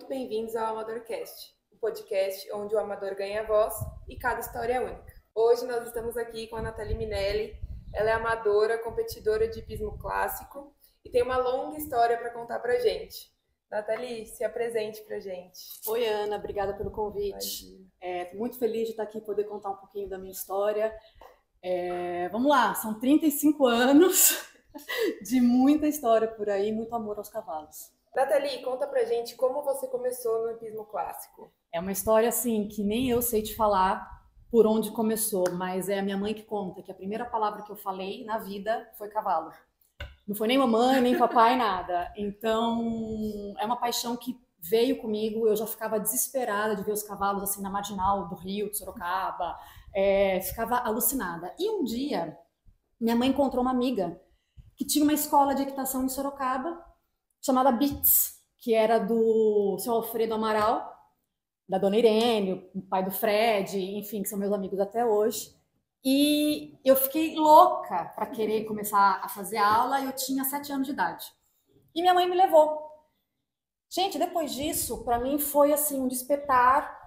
bem-vindos ao AmadorCast, o podcast onde o amador ganha voz e cada história é única. Hoje nós estamos aqui com a Nathalie Minelli. Ela é amadora, competidora de hipismo clássico e tem uma longa história para contar pra gente. Nathalie, se apresente pra gente. Oi, Ana, obrigada pelo convite. Estou muito feliz de estar aqui e poder contar um pouquinho da minha história. Vamos lá, são 35 anos de muita história por aí, muito amor aos cavalos. Nathalie, conta pra gente como você começou no hipismo clássico. É uma história assim que nem eu sei te falar por onde começou, mas é a minha mãe que conta que a primeira palavra que eu falei na vida foi cavalo. Não foi nem mamãe, nem papai, nada. Então, é uma paixão que veio comigo. Eu já ficava desesperada de ver os cavalos assim na marginal do Rio, de Sorocaba. Ficava alucinada. E um dia, minha mãe encontrou uma amiga que tinha uma escola de equitação em Sorocaba, chamada BITS, que era do seu Alfredo Amaral, da dona Irene, o pai do Fred, enfim, que são meus amigos até hoje. E eu fiquei louca para querer começar a fazer aula. Eu tinha 7 anos de idade. E minha mãe me levou. Gente, depois disso, para mim foi assim um despertar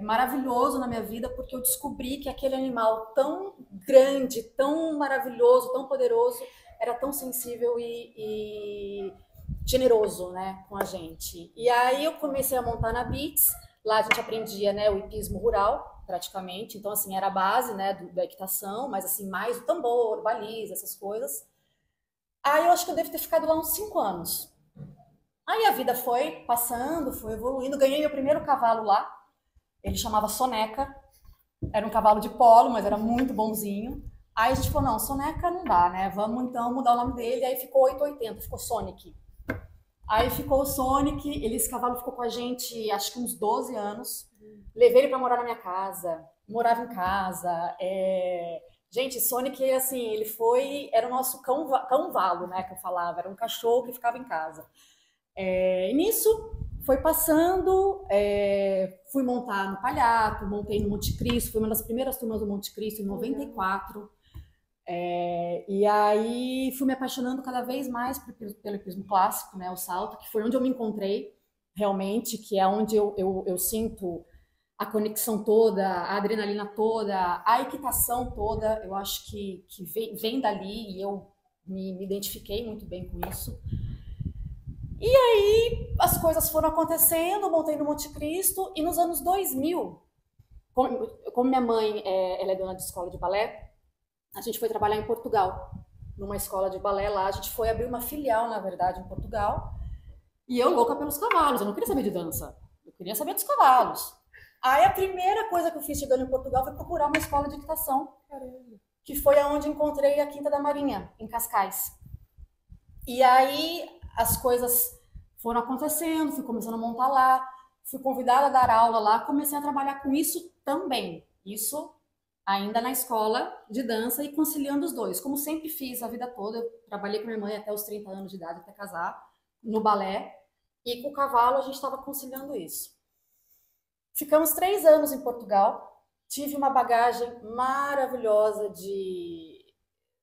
maravilhoso na minha vida, porque eu descobri que aquele animal tão grande, tão maravilhoso, tão poderoso, era tão sensível e generoso, né, com a gente. E aí eu comecei a montar na BITS. Lá a gente aprendia, né, o hipismo rural, praticamente. Então, assim, era a base, né, da equitação, mas, assim, mais o tambor, baliza, essas coisas. Aí eu acho que eu devo ter ficado lá uns 5 anos. Aí a vida foi passando, foi evoluindo. Ganhei meu primeiro cavalo lá. Ele chamava Soneca. Era um cavalo de polo, mas era muito bonzinho. Aí a gente falou, não, Soneca não dá, né? Vamos, então, mudar o nome dele. Aí ficou 880, ficou Sonic. Aí ficou o Sonic, esse cavalo ficou com a gente acho que uns 12 anos. Levei ele para morar na minha casa, morava em casa. Gente, Sonic, assim, ele era o nosso cão-valo, né, que eu falava, era um cachorro que ficava em casa. E nisso foi passando, fui montar no Palhato, montei no Monte Cristo, fui uma das primeiras turmas do Monte Cristo em 94. E aí fui me apaixonando cada vez mais pelo hipismo clássico, né, o salto, que foi onde eu me encontrei realmente, que é onde eu sinto a conexão toda, a adrenalina toda, a equitação toda. Eu acho que vem dali e eu me identifiquei muito bem com isso. E aí as coisas foram acontecendo, montei no Monte Cristo e nos anos 2000, como minha mãe ela é dona de escola de balé, a gente foi trabalhar em Portugal, numa escola de balé lá. A gente foi abrir uma filial, na verdade, em Portugal. E eu louca pelos cavalos. Eu não queria saber de dança. Eu queria saber dos cavalos. Aí a primeira coisa que eu fiz chegando em Portugal foi procurar uma escola de equitação. Caramba. Que foi aonde encontrei a Quinta da Marinha, em Cascais. E aí as coisas foram acontecendo, fui começando a montar lá, fui convidada a dar aula lá, comecei a trabalhar com isso também. Isso ainda na escola de dança e conciliando os dois. Como sempre fiz a vida toda, eu trabalhei com minha mãe até os 30 anos de idade, até casar, no balé, e com o cavalo a gente estava conciliando isso. Ficamos 3 anos em Portugal, tive uma bagagem maravilhosa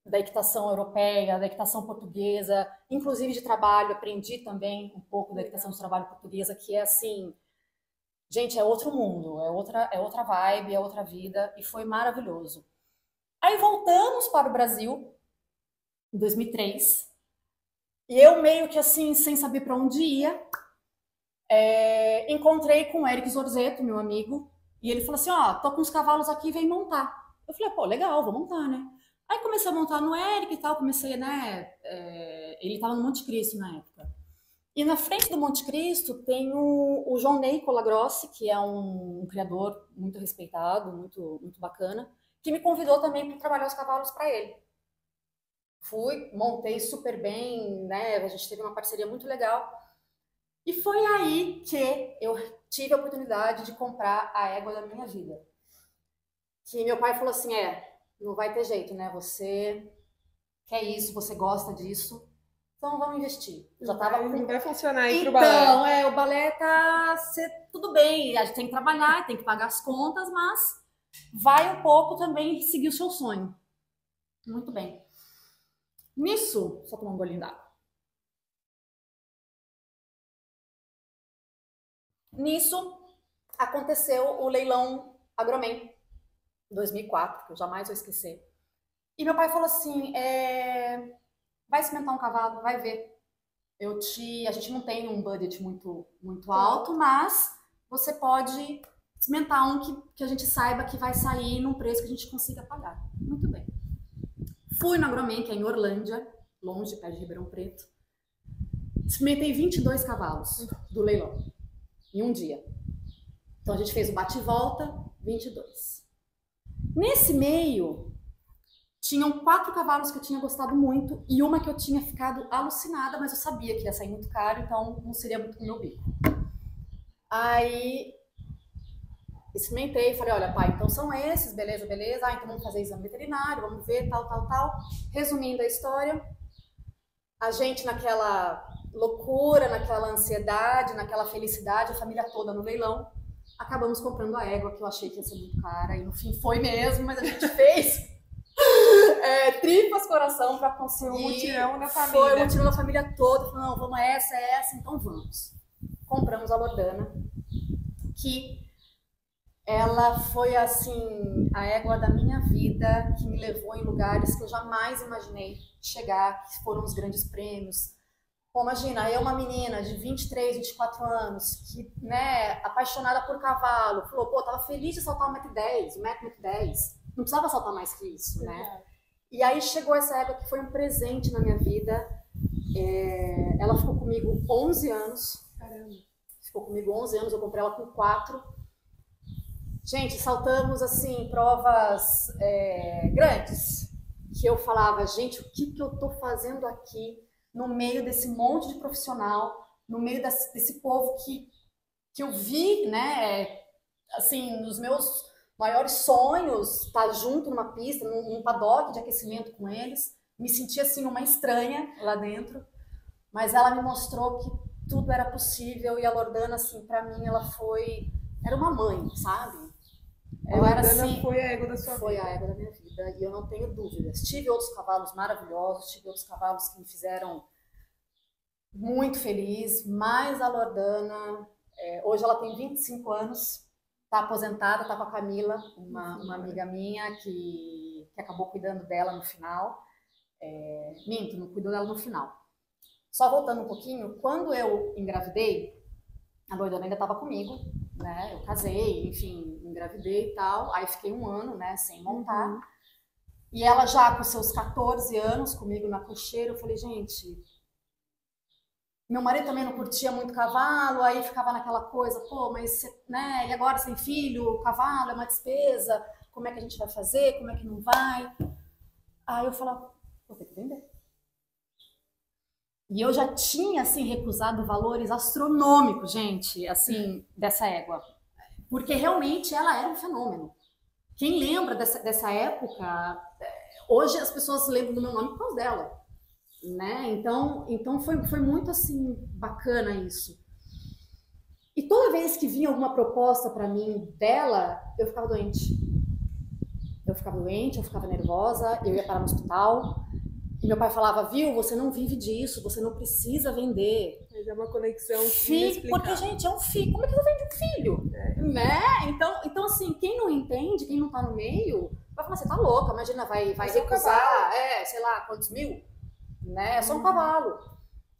da equitação europeia, da equitação portuguesa, inclusive de trabalho, aprendi também um pouco da equitação de trabalho portuguesa, que é assim, gente, é outro mundo, é outra vibe, é outra vida, e foi maravilhoso. Aí voltamos para o Brasil, em 2003, e eu meio que assim, sem saber para onde ia, encontrei com o Eric Zorzeto, meu amigo, e ele falou assim, tô com os cavalos aqui, vem montar. Eu falei, pô, legal, vou montar, né? Aí comecei a montar no Eric e tal, comecei, né, ele estava no Monte Cristo na época. E na frente do Monte Cristo tem o João Ney Colagrossi, que é um criador muito respeitado, muito, muito bacana, que me convidou também para trabalhar os cavalos para ele. Fui, montei super bem, né? A gente teve uma parceria muito legal. E foi aí que eu tive a oportunidade de comprar a égua da minha vida. Que meu pai falou assim, não vai ter jeito, né? Você quer isso, você gosta disso, então vamos investir. Não vai funcionar aí pro balé. Então, o balé tá tudo bem, a gente tem que trabalhar, tem que pagar as contas, mas vai um pouco também seguir o seu sonho. Muito bem. Nisso, só tomar um golinho d'água. Nisso, aconteceu o leilão Agromen, 2004, que eu jamais vou esquecer. E meu pai falou assim, vai cimentar um cavalo, vai ver. A gente não tem um budget muito alto, mas você pode cimentar um que a gente saiba que vai sair num preço que a gente consiga pagar. Muito bem. Fui no Agromen, que é em Orlândia, longe, perto de Ribeirão Preto. Cimentei 22 cavalos do leilão, em um dia. Então a gente fez o bate e volta, 22. Nesse meio, tinham 4 cavalos que eu tinha gostado muito e uma que eu tinha ficado alucinada, mas eu sabia que ia sair muito caro, então não seria muito com o meu bico. Aí, experimentei, falei, olha, pai, então são esses, beleza, beleza. Então vamos fazer exame veterinário, vamos ver, tal. Resumindo a história, a gente naquela loucura, naquela ansiedade, naquela felicidade, a família toda no leilão, acabamos comprando a égua, que eu achei que ia ser muito cara, e no fim foi mesmo, mas a gente fez tripas coração para conseguir. Foi um mutirão da família. Foi um mutirão da família toda. Falei, não, vamos essa, então vamos. Compramos a Lordana, que ela foi, assim, a égua da minha vida, que me levou em lugares que eu jamais imaginei chegar, que foram os grandes prêmios. Pô, imagina, eu uma menina de 23, 24 anos, que, né, apaixonada por cavalo, falou, pô, tava feliz de saltar 1,10 m, 1,10 m, não precisava saltar mais que isso, né? E aí chegou essa égua que foi um presente na minha vida. Ela ficou comigo 11 anos. Caramba. Ficou comigo 11 anos, eu comprei ela com 4. Gente, saltamos, assim, provas grandes. Que eu falava, gente, o que eu tô fazendo aqui no meio desse monte de profissional, no meio desse povo que eu vi, né, assim, nos meus maiores sonhos, estar junto numa pista, num paddock de aquecimento com eles. Me senti, assim, uma estranha lá dentro, mas ela me mostrou que tudo era possível, e a Lordana, assim, pra mim, era uma mãe, sabe? A Lordana foi a égua da sua vida. Foi a égua da minha vida, e eu não tenho dúvidas. Tive outros cavalos maravilhosos, tive outros cavalos que me fizeram muito feliz, mas a Lordana, hoje ela tem 25 anos, tá aposentada, tá com a Camila, uma amiga minha que acabou cuidando dela no final. Minto, não cuidou dela no final. Só voltando um pouquinho, quando eu engravidei, a Lordana ainda estava comigo, né? Eu casei, enfim, engravidei e tal. Aí fiquei um ano, né, sem montar. E ela já com seus 14 anos comigo na cocheira, eu falei, gente, meu marido também não curtia muito cavalo, aí ficava naquela coisa, pô, mas, né, e agora sem filho, cavalo é uma despesa, como é que a gente vai fazer, como é que não vai? Aí eu falava, vou ter que vender. E eu já tinha, assim, recusado valores astronômicos, gente, assim, dessa égua. Porque realmente ela era um fenômeno. Quem lembra dessa época, hoje as pessoas lembram do meu nome por causa dela, né? Então foi muito, assim, bacana isso. E toda vez que vinha alguma proposta para mim dela, eu ficava doente. Eu ficava nervosa, eu ia parar no hospital. E meu pai falava, viu, você não vive disso, você não precisa vender. Mas é uma conexão porque, gente, é um filho. Como é que você vende um filho? Né? Então, assim, quem não entende, quem não tá no meio, vai falar, você tá louca, imagina, vai recusar, sei lá, quantos mil? Né? É só um cavalo. Eu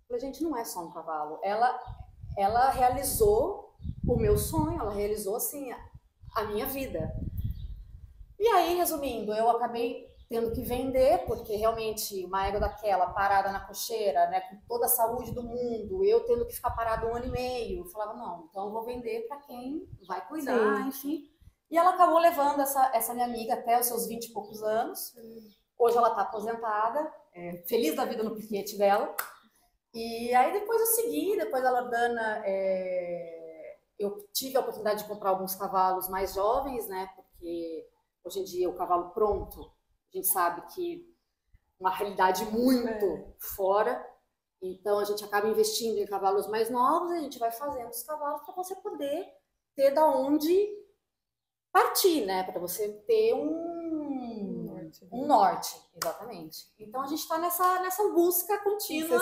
falei, gente, não é só um cavalo. Ela realizou o meu sonho, ela realizou, assim, a minha vida. E aí, resumindo, eu acabei tendo que vender, porque realmente uma égua daquela parada na cocheira, né, com toda a saúde do mundo, eu tendo que ficar parada 1 ano e meio, eu falava, não, então eu vou vender para quem vai cuidar, enfim. E ela acabou levando essa minha amiga até os seus 20 e poucos anos. Hoje ela está aposentada, feliz da vida no piquete dela. E aí depois eu segui, depois da Lordana, eu tive a oportunidade de comprar alguns cavalos mais jovens, né, porque hoje em dia o cavalo pronto, a gente sabe que uma realidade muito fora, então a gente acaba investindo em cavalos mais novos e a gente vai fazendo os cavalos para você poder ter da onde partir, né? Para você ter um norte, exatamente. Então a gente está nessa busca contínua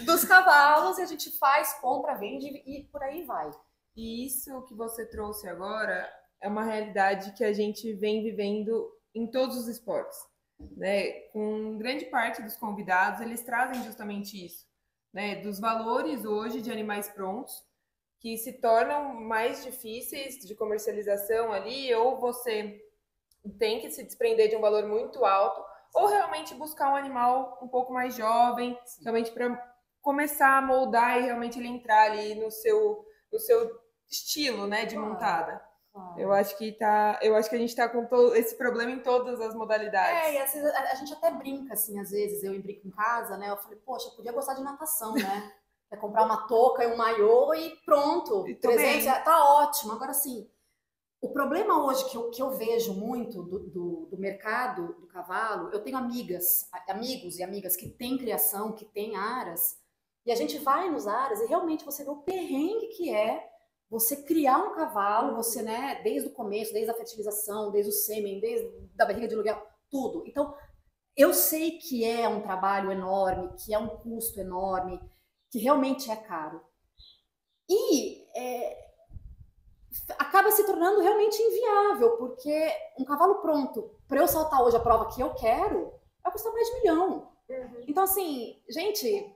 dos cavalos, e a gente faz, compra, vende e por aí vai. E isso que você trouxe agora é uma realidade que a gente vem vivendo em todos os esportes, né? Com grande parte dos convidados, eles trazem justamente isso, né? Dos valores hoje de animais prontos, que se tornam mais difíceis de comercialização ali, ou você tem que se desprender de um valor muito alto, ou realmente buscar um animal um pouco mais jovem, realmente para começar a moldar e realmente ele entrar ali no seu estilo, né, de montada. Claro. Eu acho que a gente tá com esse problema em todas as modalidades. E às vezes, a gente até brinca, assim, às vezes, eu brinco em casa, né, eu falei, poxa, eu podia gostar de natação, né, é comprar uma touca e um maiô e pronto, E 300, tá ótimo. Agora, assim, o problema hoje que eu vejo muito do mercado do cavalo, eu tenho amigos e amigas que têm criação, que têm aras, e a gente vai nos aras e realmente você vê o perrengue que é você criar um cavalo, você, né, desde o começo, desde a fertilização, desde o sêmen, desde a barriga de aluguel, tudo. Então, eu sei que é um trabalho enorme, que é um custo enorme, que realmente é caro. E acaba se tornando realmente inviável, porque um cavalo pronto, para eu saltar hoje a prova que eu quero, vai custar mais de 1 milhão. Uhum. Então, assim, gente,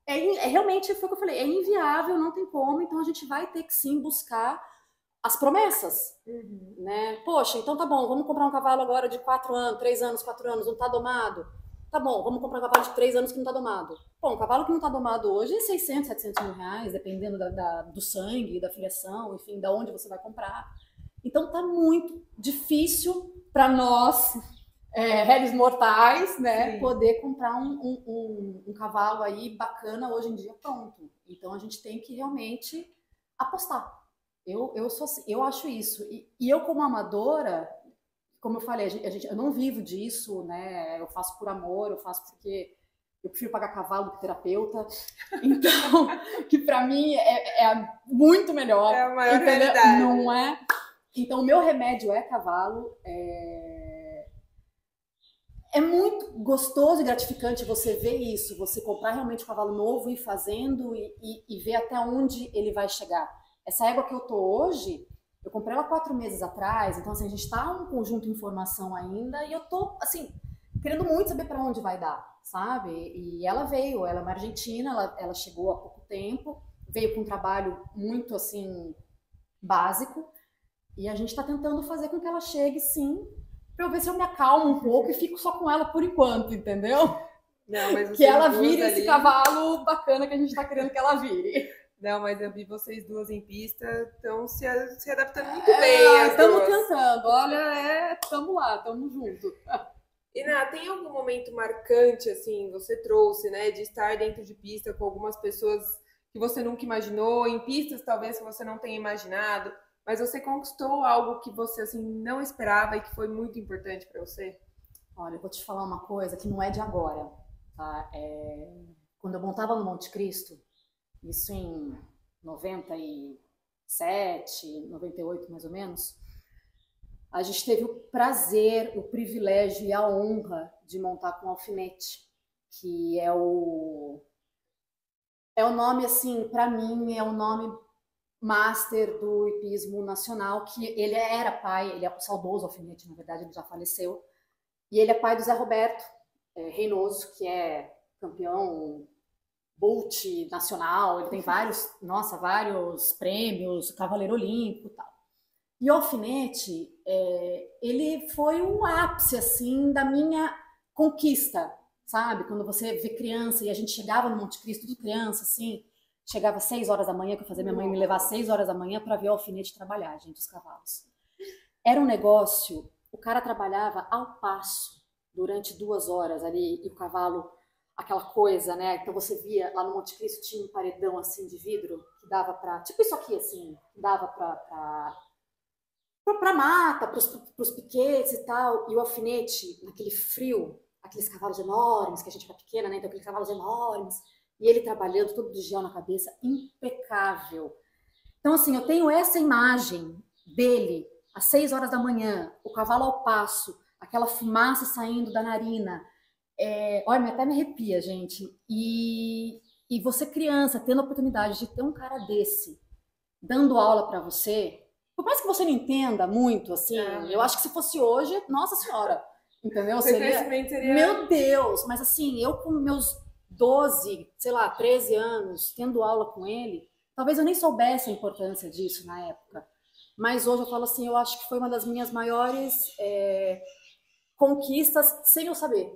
realmente foi o que eu falei, é inviável, não tem como, então a gente vai ter que sim buscar as promessas, né? Poxa, então tá bom, vamos comprar um cavalo agora de 4 anos, 3 anos, 4 anos, não tá domado. Tá bom, vamos comprar um cavalo de 3 anos que não tá domado. Bom, um cavalo que não tá domado hoje é 600, 700 mil reais, dependendo do sangue, da filiação, enfim, da onde você vai comprar. Então tá muito difícil para nós, réis mortais, né, sim, poder comprar um cavalo aí bacana hoje em dia pronto. Então a gente tem que realmente apostar. Eu sou assim, eu acho isso. E eu, como amadora, como eu falei, eu não vivo disso, né? Eu faço por amor, eu faço porque eu prefiro pagar cavalo do que terapeuta. Então, que para mim é muito melhor. É a maior realidade. Não é? Então, o meu remédio é cavalo. É muito gostoso e gratificante você ver isso, você comprar realmente um cavalo novo e ir fazendo e ver até onde ele vai chegar. Essa égua que eu tô hoje, eu comprei ela 4 meses atrás, então assim, a gente tá um conjunto de informação ainda e eu tô, assim, querendo muito saber para onde vai dar, sabe? E ela veio, ela é uma argentina, ela chegou há pouco tempo, veio com um trabalho muito, assim, básico, e a gente tá tentando fazer com que ela chegue, sim, pra eu ver se eu me acalmo um pouco e fico só com ela por enquanto, entendeu? Não, mas que ela vire esse cavalo bacana que a gente tá querendo que ela vire. Não, mas eu vi vocês duas em pista, estão se adaptando muito bem. Estamos tentando, olha, estamos lá, estamos juntos. E Ná, tem algum momento marcante, assim, você trouxe, né, de estar dentro de pista com algumas pessoas que você nunca imaginou, em pistas talvez que você não tenha imaginado, mas você conquistou algo que você, assim, não esperava e que foi muito importante para você? Olha, eu vou te falar uma coisa que não é de agora, tá? Quando eu montava no Monte Cristo, isso em 97, 98 mais ou menos, a gente teve o prazer, o privilégio e a honra de montar com Alfinete, que é o nome, assim, para mim, é o nome master do hipismo nacional, que ele era pai, ele é o saudoso Alfinete, na verdade, ele já faleceu, e ele é pai do Zé Roberto Reinoso, que é campeão Bolt nacional, ele tem vários prêmios, Cavaleiro Olímpico e tal. E o Alfinete, ele foi um ápice, assim, da minha conquista, sabe? Quando você vê criança, e a gente chegava no Monte Cristo de criança, assim, chegava às 6 horas da manhã, que eu fazia minha mãe me levar às 6 horas da manhã para ver o Alfinete trabalhar, gente, os cavalos. Era um negócio, o cara trabalhava ao passo, durante 2 horas ali, e o cavalo, aquela coisa, né? Então você via lá no Monte Cristo tinha um paredão assim de vidro que dava para, tipo isso aqui assim, dava para mata, para os piquetes e tal, e o Alfinete naquele frio, aqueles cavalos enormes que a gente era pequena, né? Então aqueles cavalos enormes e ele trabalhando todo de gel na cabeça, impecável. Então assim, eu tenho essa imagem dele às 6 horas da manhã, o cavalo ao passo, aquela fumaça saindo da narina. Olha, até me arrepia, gente. E E você criança, tendo a oportunidade de ter um cara desse, dando aula para você, por mais que você não entenda muito, assim, eu acho que se fosse hoje, nossa senhora, entendeu? Seria... Meu Deus, mas assim, eu com meus 12, sei lá, 13 anos, tendo aula com ele, talvez eu nem soubesse a importância disso na época. Mas hoje eu falo assim, eu acho que foi uma das minhas maiores conquistas sem eu saber.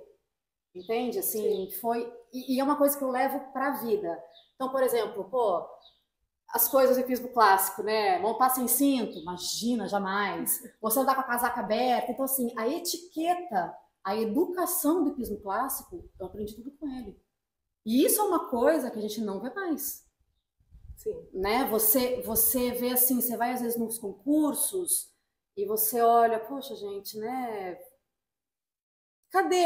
Entende? Assim, foi. E é uma coisa que eu levo para a vida. Então, por exemplo, pô, as coisas do hipismo clássico, né? Montar sem cinto, imagina, jamais. Você andar com a casaca aberta. Então, assim, a etiqueta, a educação do hipismo clássico, eu aprendi tudo com ele. E isso é uma coisa que a gente não vê mais. Sim. Né? Você vê assim, você vai às vezes nos concursos e você olha, poxa, gente, né? Cadê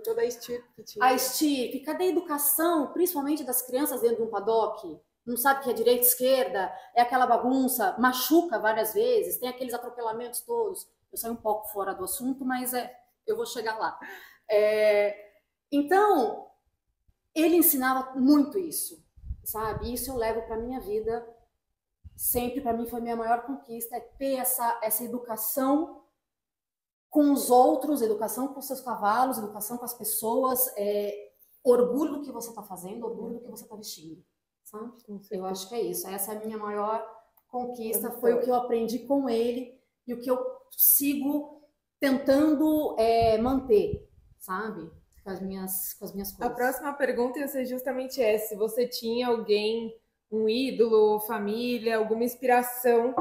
toda a estirpe que tinha? A estirpe, cadê a educação, principalmente das crianças dentro de um paddock? Não sabe que é direita e esquerda, é aquela bagunça, machuca várias vezes, tem aqueles atropelamentos todos. Eu saí um pouco fora do assunto, mas eu vou chegar lá. Então, ele ensinava muito isso, sabe? Isso eu levo para minha vida. Sempre, para mim, foi minha maior conquista, é ter essa educação com os outros, educação com os seus cavalos, educação com as pessoas, orgulho do que você está fazendo, orgulho do que você está vestindo, sabe? Eu acho que é isso. Essa é a minha maior conquista, foi o que eu aprendi com ele e o que eu sigo tentando manter, sabe? Com as minhas coisas. A próxima pergunta ia ser justamente essa, se você tinha alguém, um ídolo, família, alguma inspiração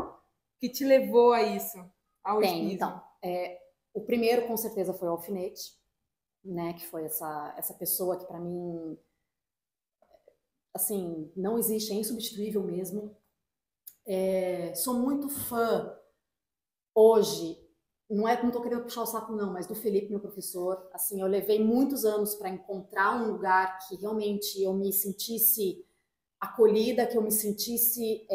que te levou a isso, ao hipismo. Então, o primeiro, com certeza, foi o Alfinete, né? Que foi essa pessoa que, para mim, assim, não existe, é insubstituível mesmo. Sou muito fã, hoje, não tô querendo puxar o saco não, mas do Felipe, meu professor. Assim, eu levei muitos anos para encontrar um lugar que realmente eu me sentisse acolhida, que eu me sentisse...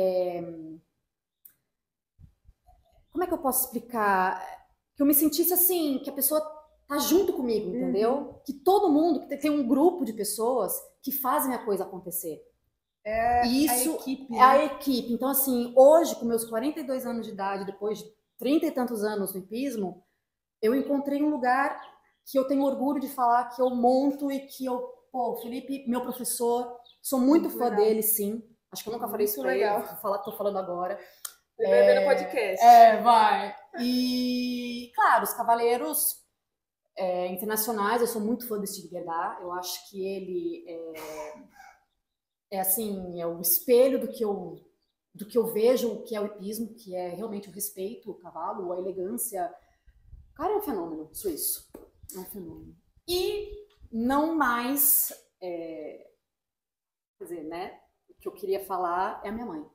Como é que eu posso explicar? Que eu me sentisse assim, que a pessoa tá junto comigo, entendeu? Que todo mundo, que tem um grupo de pessoas que fazem a coisa acontecer. Isso a equipe, né? É a equipe. Então, assim, hoje, com meus 42 anos de idade, depois de 30 e tantos anos no hipismo, eu encontrei um lugar que eu tenho orgulho de falar que eu monto e que o Felipe, meu professor, sou muito fã dele, sim. Acho que eu nunca falei isso pra ele, tô falando agora. Ele vai ver no podcast. Vai. E, claro, os cavaleiros internacionais, eu sou muito fã do Steve Guedar. Eu acho que ele assim, é o espelho do que eu vejo, o que é o hipismo, que é realmente o respeito, o cavalo, a elegância. O cara é um fenômeno suíço. É um fenômeno. E não mais, quer dizer, né? O que eu queria falar é a minha mãe.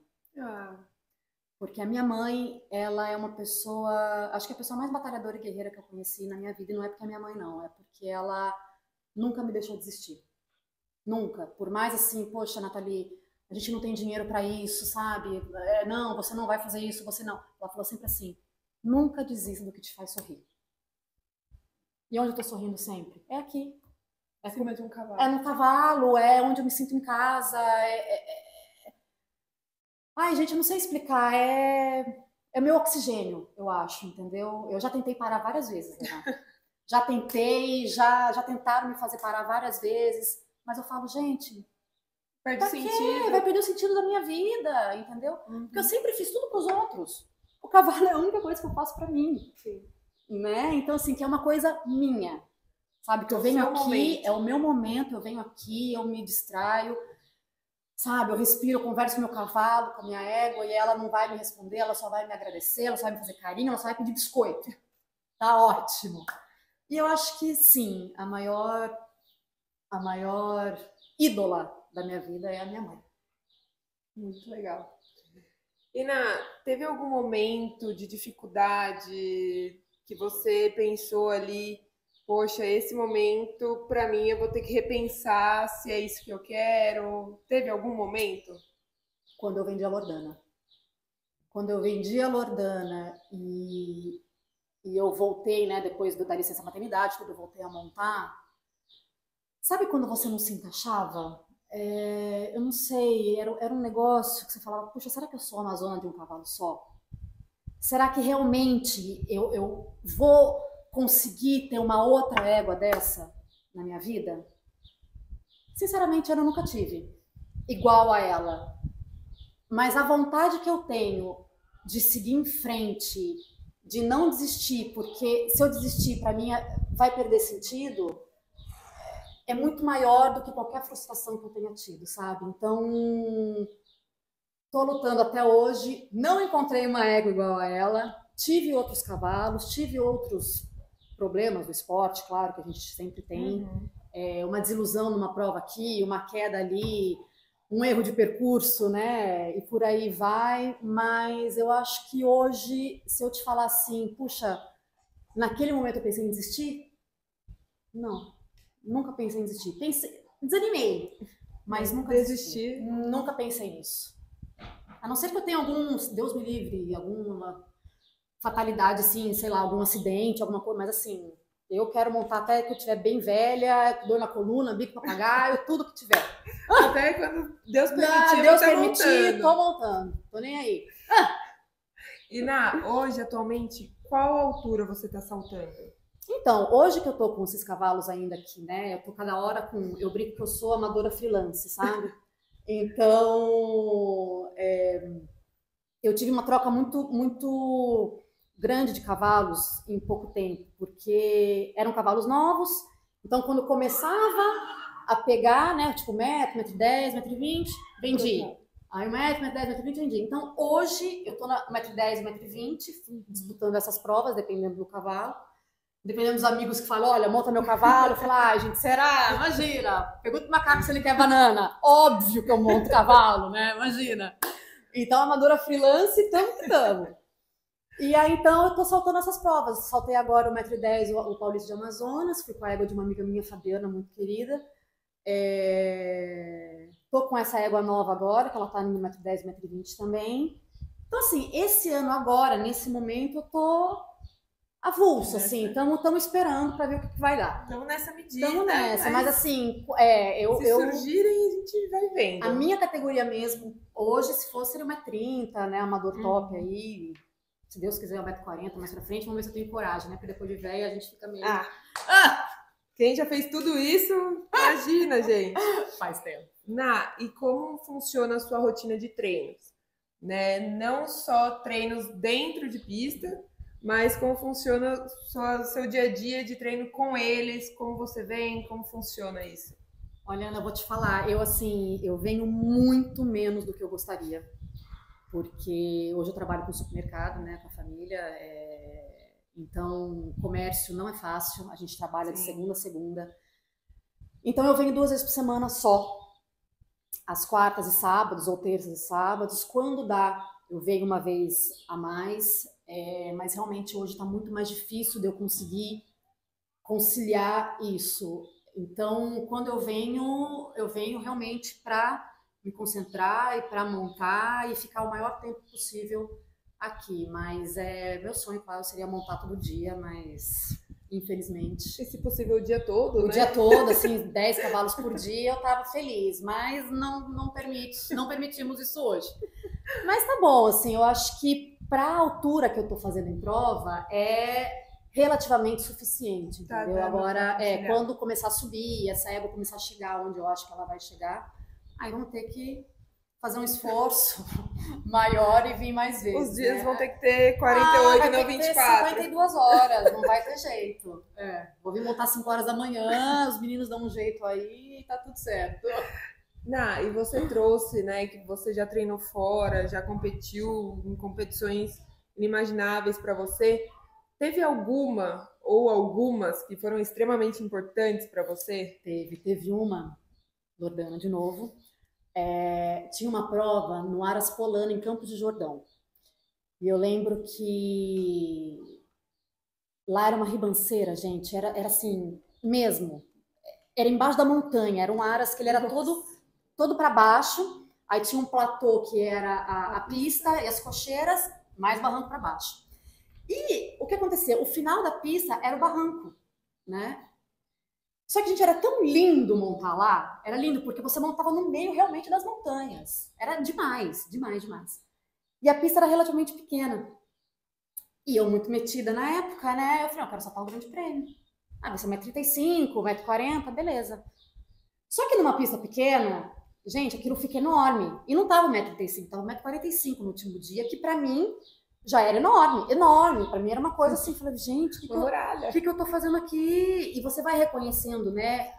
Porque a minha mãe, ela é uma pessoa, acho que é a pessoa mais batalhadora e guerreira que eu conheci na minha vida, e não é porque é minha mãe, não, é porque ela nunca me deixou desistir. Nunca. Por mais assim, poxa, Nathalie, a gente não tem dinheiro para isso, sabe? Não, você não vai fazer isso, você não. Ela falou sempre assim, nunca desista do que te faz sorrir. E onde eu tô sorrindo sempre? É aqui. É cima de um cavalo. É no cavalo, é onde eu me sinto em casa, Ai, gente, eu não sei explicar, é meu oxigênio, eu acho, entendeu? Eu já tentei parar várias vezes, né? Já tentei, já tentaram me fazer parar várias vezes, mas eu falo, gente, perde o sentido. Vai perder o sentido da minha vida, entendeu? Porque eu sempre fiz tudo pros outros. O cavalo é a única coisa que eu faço pra mim. Sim. Né? Então, assim, que é uma coisa minha, sabe? Que eu venho aqui, é o meu momento, eu venho aqui, eu me distraio, sabe? Eu respiro, eu converso com meu cavalo, com a minha égua, e ela não vai me responder, ela só vai me agradecer, ela só vai me fazer carinho, ela só vai pedir biscoito. Tá ótimo. E eu acho que, sim, a maior ídola da minha vida é a minha mãe. Muito legal. Ina, teve algum momento de dificuldade que você pensou ali, poxa, esse momento, para mim, eu vou ter que repensar se é isso que eu quero? Teve algum momento? Quando eu vendi a Lordana. Quando eu vendi a Lordana e eu voltei, né, depois da licença maternidade, quando eu voltei a montar, sabe quando você não se encaixava? Eu não sei, era um negócio que você falava, puxa, será que eu sou amazona de um cavalo só? Será que realmente eu vou conseguir ter uma outra égua dessa na minha vida? Sinceramente, eu nunca tive igual a ela. Mas a vontade que eu tenho de seguir em frente, de não desistir, porque se eu desistir, para mim vai perder sentido, é muito maior do que qualquer frustração que eu tenha tido, sabe? Então, tô lutando até hoje, não encontrei uma égua igual a ela, tive outros cavalos, tive outros problemas do esporte, claro, que a gente sempre tem. Uma desilusão numa prova aqui, uma queda ali, um erro de percurso, né? E por aí vai. Mas eu acho que hoje, se eu te falar assim, puxa, naquele momento eu pensei em desistir? Não, nunca pensei em desistir. Desanimei, mas nunca desisti. Nunca pensei nisso. A não ser que eu tenha Deus me livre, alguma fatalidade, assim, sei lá, algum acidente, alguma coisa, mas assim, eu quero montar até que eu estiver bem velha, dor na coluna, bico papagaio, tudo que tiver. Até quando Deus permitir, Deus permitir, tô montando. Tô nem aí. E hoje, atualmente, qual altura você tá saltando? Então, hoje que eu tô com esses cavalos ainda aqui, né? Eu tô cada hora eu brinco que eu sou amadora freelance, sabe? Então, eu tive uma troca muito grande de cavalos em pouco tempo, porque eram cavalos novos, então quando começava a pegar, né, tipo 1,10 m, 1,20 m, vendi. Aí 1,10 m, 1,10 m, 1,20 m, vendi. Então hoje eu tô na 1,10 m, 1,20 m, disputando essas provas, dependendo do cavalo. Dependendo dos amigos que falam, olha, monta meu cavalo, eu falo, gente, será? Imagina, pergunta pro macaco se ele quer banana. Óbvio que eu monto cavalo, né? Imagina. Então, amadora freelance, tamo. E aí, então, eu tô saltando essas provas. Saltei agora o 1,10 m, o Paulista de Amazonas, fui com a égua de uma amiga minha, Fabiana, muito querida. Tô com essa égua nova agora, que ela tá no 1,10 m, 1,20 m também. Então, assim, esse ano agora, nesse momento, eu tô avulso, assim, estamos esperando para ver o que vai dar. Estamos nessa medida. Estamos nessa, mas assim, se surgirem, a gente vai vendo. A minha categoria mesmo, hoje, se fosse, seria 1,30 m, né, amador top aí, se Deus quiser, 1,40 m mais pra frente, vamos ver se eu tenho coragem, né, porque depois de velha a gente fica meio... Quem já fez tudo isso, imagina, gente. Faz tempo. E como funciona a sua rotina de treinos? Né? Não só treinos dentro de pista, mas como funciona o seu dia a dia de treino com eles, como você vem, como funciona isso? Olha, Ana, eu vou te falar, eu venho muito menos do que eu gostaria, porque hoje eu trabalho com supermercado, né, com a família, então comércio não é fácil, a gente trabalha de segunda a segunda, então eu venho 2 vezes por semana só, às quartas e sábados, ou terças e sábados, quando dá, eu venho uma vez a mais, mas realmente hoje está muito mais difícil de eu conseguir conciliar isso. Então, quando eu venho realmente para me concentrar e para montar e ficar o maior tempo possível aqui. Mas meu sonho, claro, seria montar todo dia, mas infelizmente... E se possível o dia todo, né? O dia todo, assim, 10 cavalos por dia, eu tava feliz, mas não permitimos isso hoje. Mas tá bom, assim, eu acho que para a altura que eu tô fazendo em prova é relativamente suficiente, entendeu? Agora, quando começar a subir, essa égua começar a chegar onde eu acho que ela vai chegar, aí vamos ter que fazer um esforço maior e vir mais vezes. Os dias vão ter que ter 48 e não 24. 52 horas, não vai ter jeito. Vou vir montar 5 horas da manhã, os meninos dão um jeito aí e tá tudo certo. E você trouxe, né, que você já treinou fora, já competiu em competições inimagináveis para você. Teve alguma ou algumas que foram extremamente importantes para você? Teve uma, Jordana, de novo. Tinha uma prova no Aras Polano, em Campos de Jordão. E eu lembro que lá era uma ribanceira, gente. Era assim, mesmo. Era embaixo da montanha. Era um Aras que ele era todo para baixo. Aí tinha um platô que era a pista e as cocheiras, mais barranco para baixo. E o que aconteceu? O final da pista era o barranco, né? Só que, gente, era tão lindo montar lá. Era lindo porque você montava no meio realmente das montanhas. Era demais, demais, demais. E a pista era relativamente pequena. E eu muito metida na época, né? Eu falei, eu quero saltar o grande prêmio. Ah, vai ser 1,35 m, 1,40 m, beleza. Só que numa pista pequena, gente, aquilo fica enorme. E não tava 1,35 m, tava 1,45 m no último dia, que pra mim já era enorme, enorme. Pra mim era uma coisa assim, eu falei, gente, o que eu tô fazendo aqui? E você vai reconhecendo, né,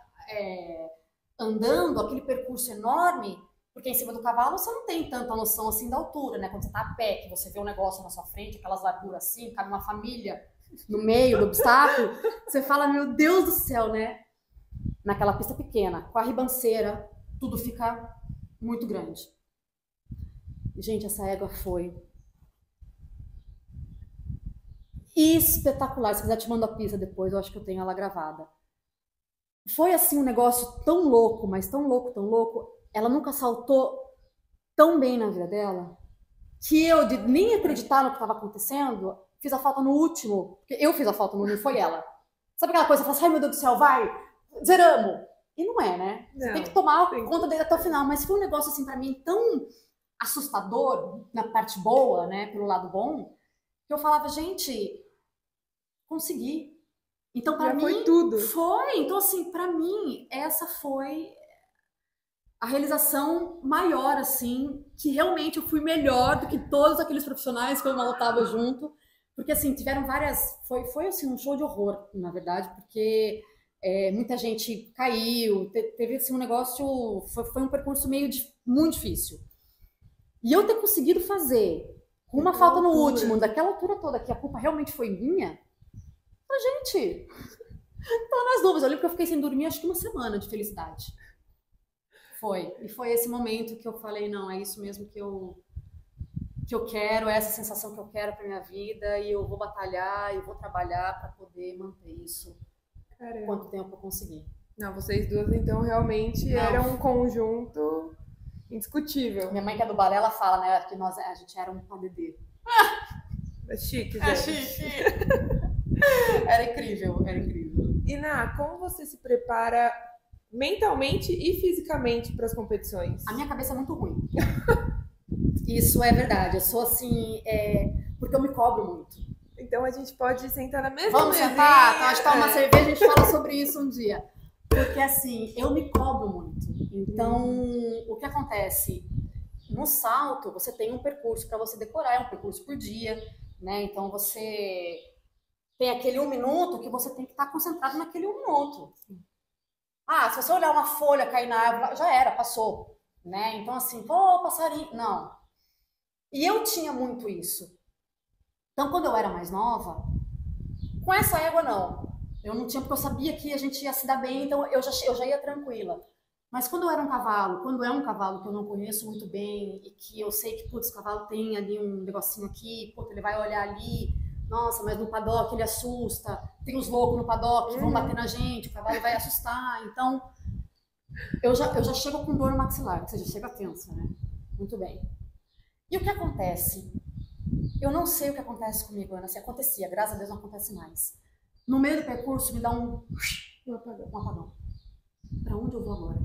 andando aquele percurso enorme, porque em cima do cavalo você não tem tanta noção assim da altura, né? Quando você tá a pé, que você vê um negócio na sua frente, aquelas larguras assim, cabe uma família no meio do obstáculo, você fala, meu Deus do céu, né? Naquela pista pequena, com a ribanceira, tudo fica muito grande. Gente, essa égua foi espetacular. Se quiser te mando a pista depois, eu acho que eu tenho ela gravada. Foi assim um negócio tão louco, mas tão louco, tão louco. Ela nunca saltou tão bem na vida dela que eu, de nem acreditar no que estava acontecendo, fiz a falta no último. Porque eu fiz a falta no último, foi ela. Sabe aquela coisa, você fala assim, ai meu Deus do céu, vai, zeramos. E não é, né? Você tem que tomar conta dele até o final. Mas foi um negócio assim pra mim tão assustador, na parte boa, né, pelo lado bom, que eu falava, gente, consegui. Então, para mim, foi tudo. Foi. Então, assim, para mim, essa foi a realização maior, assim, que realmente eu fui melhor do que todos aqueles profissionais que eu malotava junto. Porque, assim, tiveram várias... Foi assim, um show de horror, na verdade, porque muita gente caiu, teve, assim, um negócio... Foi um percurso muito difícil. E eu ter conseguido fazer com uma falta no último, daquela altura toda, que a culpa realmente foi minha, a gente... Tô nas dúvidas. Eu lembro que eu fiquei sem dormir acho que uma semana de felicidade. Foi. E foi esse momento que eu falei, não, é isso mesmo que eu quero, é essa sensação que eu quero pra minha vida, e eu vou batalhar, eu vou trabalhar pra poder manter isso. Caramba. Quanto tempo eu conseguir. Não, vocês duas, então, realmente eram um conjunto indiscutível. Minha mãe, que é do balé, ela fala, né, que a gente era um padedê. É chique, gente. É chique. Era incrível, era incrível. E, Ná, como você se prepara mentalmente e fisicamente para as competições? A minha cabeça é muito ruim. Isso é verdade. Eu sou assim, porque eu me cobro muito. Então a gente pode sentar na mesma Vamos sentar? Então, a gente toma uma cerveja e a gente fala sobre isso um dia. Porque assim, eu me cobro muito. Então, o que acontece? No salto, você tem um percurso para você decorar, é um percurso por dia, né? Então você tem aquele 1 minuto que você tem que estar concentrado naquele 1 minuto. Ah, se você olhar uma folha cair na árvore, já era, passou, né? Então assim, pô, passarinho, não. E eu tinha muito isso. Então quando eu era mais nova, com essa égua não. Eu não tinha, porque eu sabia que a gente ia se dar bem, então eu já ia tranquila. Mas quando eu era um cavalo, quando é um cavalo que eu não conheço muito bem e que eu sei que, putz, o cavalo tem ali um negocinho aqui, putz, ele vai olhar ali, nossa, mas no paddock ele assusta, tem os loucos no paddock que vão bater na gente, o cavalo vai assustar. Então, eu já chego com dor no maxilar, ou seja, chega tensa, né? Muito bem. E o que acontece? Eu não sei o que acontece comigo, Ana, se acontecia, graças a Deus não acontece mais. No meio do percurso me dá um apagão. Pra onde eu vou agora?